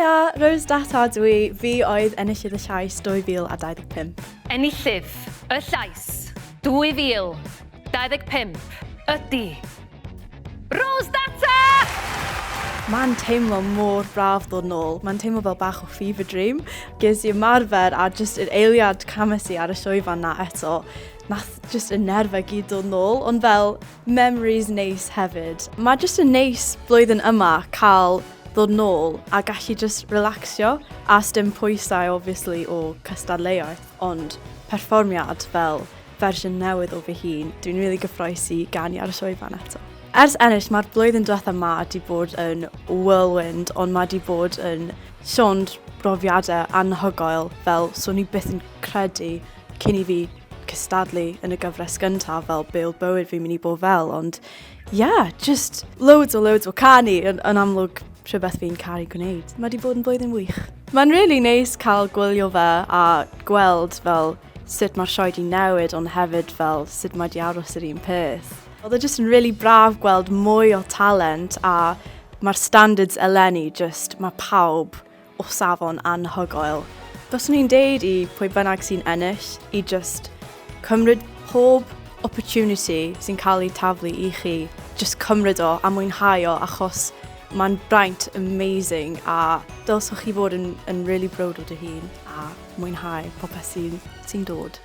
Haia, Rose data dwi, fi oedd Enillydd y Llais 2025. Enillydd y Llais 2025 ydy Rose Data! Mae'n teimlo mor braf ddod nôl. Mae'n teimlo fel bach o fever dream. Ges i ymarfer a just yr eiliad camesi ar y sioe na eto. Nath just y nerfau gyd dod nôl, ond fel memories neis hefyd. Mae just yn neis blwyddyn yma cael ddod nôl a gallu just relaxio a sdim pwysau obviously o cystadleuaeth, ond perfformiad fel fersiwn newydd o fy hun. Dwi'n really gyffroesi ganu ar y sioe eto. Ers ennill, mae'r blwyddyn diwetha yma wedi bod yn whirlwind, ond mae wedi bod yn siond brofiadau anhygoel fel swn i byth yn credu cyn i fi cystadlu yn y gyfres gyntaf fel be oedd bywyd fi'n mynd i bod fel, ond just loads o canu yn amlwg rhywbeth fi'n caru gwneud. Mae wedi bod yn blwyddyn wych. Mae'n really neis cael gwylio fe a gweld fel sut mae'r sioe wedi newid, ond hefyd fel sut mae wedi aros yr un peth. Oedd e just yn really braf gweld mwy o talent a mae'r standards eleni mae pawb o safon anhygoel. Fyswn i'n deud i pwy bynnag sy'n ennill i just cymryd pob opportunity sy'n cael ei taflu i chi, just cymryd o a mwynhau o achos mae'n braint amazing a dylswch chi fod yn really proud o dy hun a mwynhau popeth sy'n dod.